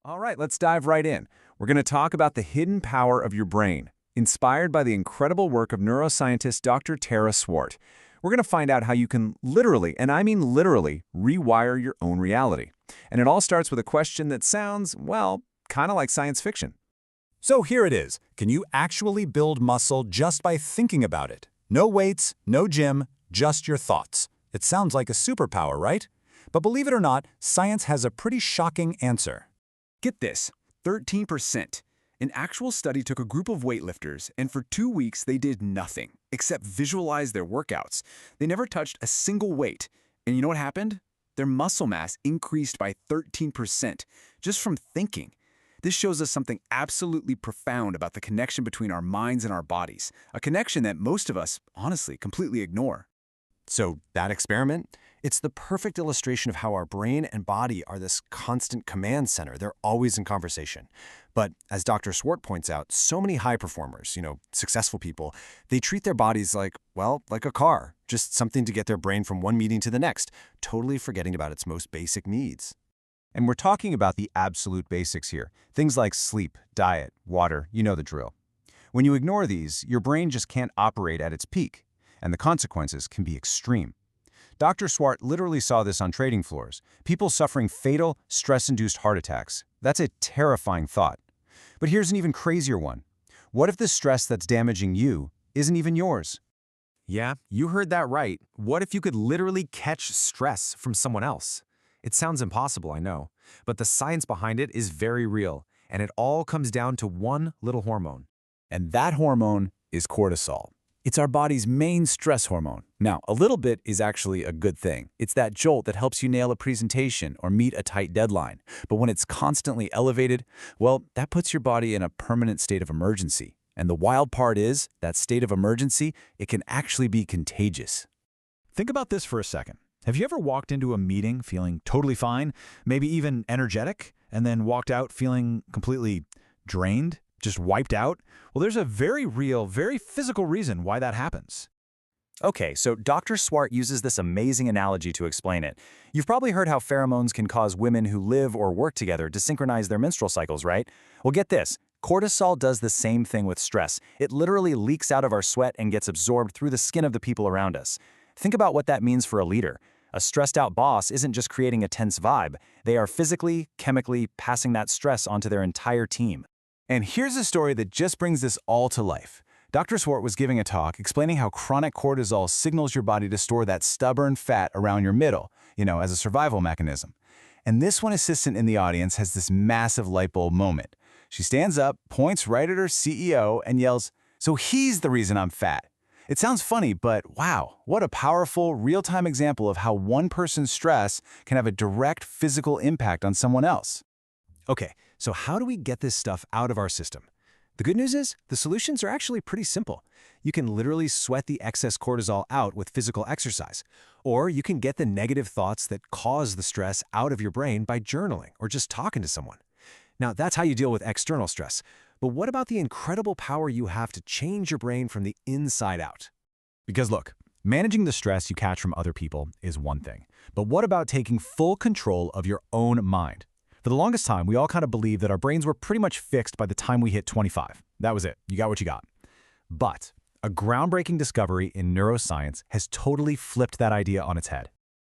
All right, let's dive right in. We're going to talk about the hidden power of your brain, inspired by the incredible work of neuroscientist Dr. Tara Swart. We're going to find out how you can literally, and I mean literally, rewire your own reality. And it all starts with a question that sounds, well, kind of like science fiction. So here it is. Can you actually build muscle just by thinking about it? No weights, no gym, just your thoughts. It sounds like a superpower, right? But believe it or not, science has a pretty shocking answer. Get this, 13%. An actual study took a group of weightlifters, and for 2 weeks they did nothing except visualize their workouts. They never touched a single weight. And you know what happened? Their muscle mass increased by 13% just from thinking. This shows us something absolutely profound about the connection between our minds and our bodies, a connection that most of us, honestly, completely ignore. So that experiment, it's the perfect illustration of how our brain and body are this constant command center. They're always in conversation. But as Dr. Swart points out, so many high performers, successful people, they treat their bodies like a car, just something to get their brain from one meeting to the next, totally forgetting about its most basic needs. And we're talking about the absolute basics here. Things like sleep, diet, water, you know the drill. When you ignore these, your brain just can't operate at its peak, and the consequences can be extreme. Dr. Swart literally saw this on trading floors, people suffering fatal, stress-induced heart attacks. That's a terrifying thought. But here's an even crazier one. What if the stress that's damaging you isn't even yours? Yeah, you heard that right. What if you could literally catch stress from someone else? It sounds impossible, I know, but the science behind it is very real, and it all comes down to one little hormone. And that hormone is cortisol. It's our body's main stress hormone. Now, a little bit is actually a good thing. It's that jolt that helps you nail a presentation or meet a tight deadline. But when it's constantly elevated, well, that puts your body in a permanent state of emergency. And the wild part is, that state of emergency, it can actually be contagious. Think about this for a second. Have you ever walked into a meeting feeling totally fine, maybe even energetic, and then walked out feeling completely drained, just wiped out? Well, there's a very real, very physical reason why that happens. Okay, so Dr. Swart uses this amazing analogy to explain it. You've probably heard how pheromones can cause women who live or work together to synchronize their menstrual cycles, right? Well, get this. Cortisol does the same thing with stress. It literally leaks out of our sweat and gets absorbed through the skin of the people around us. Think about what that means for a leader. A stressed-out boss isn't just creating a tense vibe. They are physically, chemically passing that stress onto their entire team. And here's a story that just brings this all to life. Dr. Swart was giving a talk explaining how chronic cortisol signals your body to store that stubborn fat around your middle, as a survival mechanism. And this one assistant in the audience has this massive light bulb moment. She stands up, points right at her CEO, and yells, "So he's the reason I'm fat." It sounds funny, but wow, what a powerful, real-time example of how one person's stress can have a direct physical impact on someone else. Okay, so how do we get this stuff out of our system? The good news is, the solutions are actually pretty simple. You can literally sweat the excess cortisol out with physical exercise. Or you can get the negative thoughts that cause the stress out of your brain by journaling or just talking to someone. Now, that's how you deal with external stress. But what about the incredible power you have to change your brain from the inside out? Because look, managing the stress you catch from other people is one thing. But what about taking full control of your own mind? For the longest time, we all kind of believed that our brains were pretty much fixed by the time we hit 25. That was it. You got what you got. But a groundbreaking discovery in neuroscience has totally flipped that idea on its head.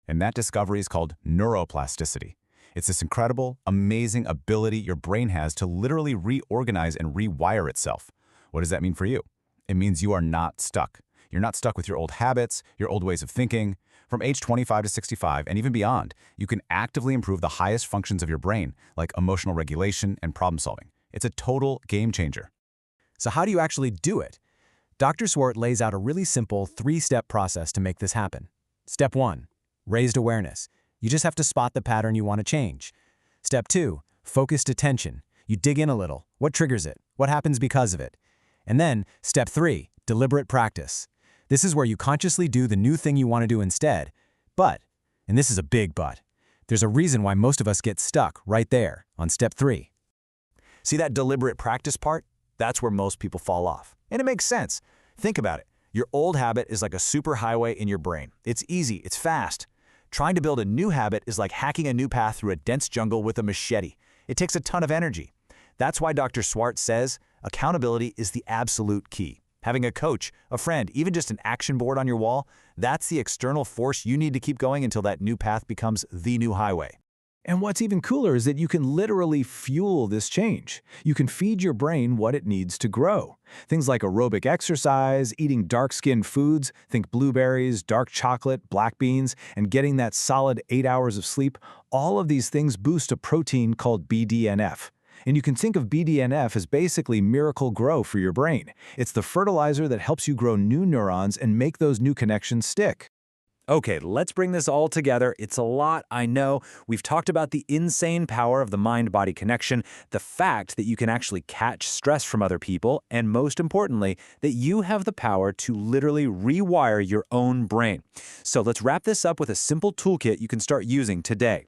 And that discovery is called neuroplasticity. It's this incredible, amazing ability your brain has to literally reorganize and rewire itself. What does that mean for you? It means you are not stuck. You're not stuck with your old habits, your old ways of thinking. From age 25 to 65 and even beyond, you can actively improve the highest functions of your brain, like emotional regulation and problem solving. It's a total game changer. So how do you actually do it? Dr. Swart lays out a really simple 3-step process to make this happen. Step 1, raised awareness. You just have to spot the pattern you want to change. Step 2, focused attention. You dig in a little. What triggers it? What happens because of it? And then, step 3, deliberate practice. This is where you consciously do the new thing you want to do instead. But, and this is a big but, there's a reason why most of us get stuck right there on step 3. See that deliberate practice part? That's where most people fall off. And it makes sense. Think about it. Your old habit is like a superhighway in your brain. It's easy, it's fast. Trying to build a new habit is like hacking a new path through a dense jungle with a machete. It takes a ton of energy. That's why Dr. Swart says accountability is the absolute key. Having a coach, a friend, even just an action board on your wall, that's the external force you need to keep going until that new path becomes the new highway. And what's even cooler is that you can literally fuel this change. You can feed your brain what it needs to grow. Things like aerobic exercise, eating dark-skinned foods, think blueberries, dark chocolate, black beans, and getting that solid 8 hours of sleep, all of these things boost a protein called BDNF. And you can think of BDNF as basically miracle grow for your brain. It's the fertilizer that helps you grow new neurons and make those new connections stick. Okay, let's bring this all together. It's a lot, I know. We've talked about the insane power of the mind-body connection, the fact that you can actually catch stress from other people, and most importantly, that you have the power to literally rewire your own brain. So let's wrap this up with a simple toolkit you can start using today.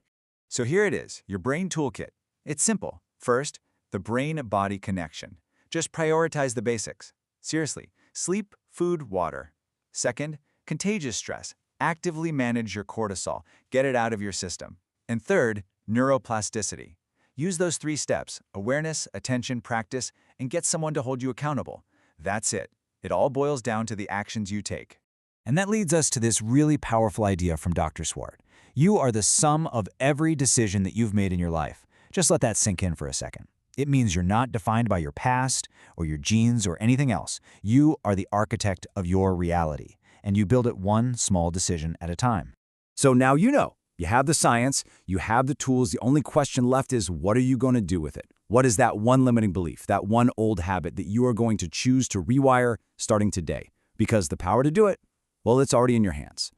So here it is, your brain toolkit. It's simple. First, the brain-body connection. Just prioritize the basics. Seriously, sleep, food, water. Second, contagious stress. Actively manage your cortisol. Get it out of your system. And third, neuroplasticity. Use those 3 steps, awareness, attention, practice, and get someone to hold you accountable. That's it. It all boils down to the actions you take. And that leads us to this really powerful idea from Dr. Swart. You are the sum of every decision that you've made in your life. Just let that sink in for a second. It means you're not defined by your past or your genes or anything else. You are the architect of your reality, and you build it one small decision at a time. So now you know. You have the science, you have the tools. The only question left is, what are you going to do with it? What is that one limiting belief, that one old habit that you are going to choose to rewire starting today? Because the power to do it, well, it's already in your hands.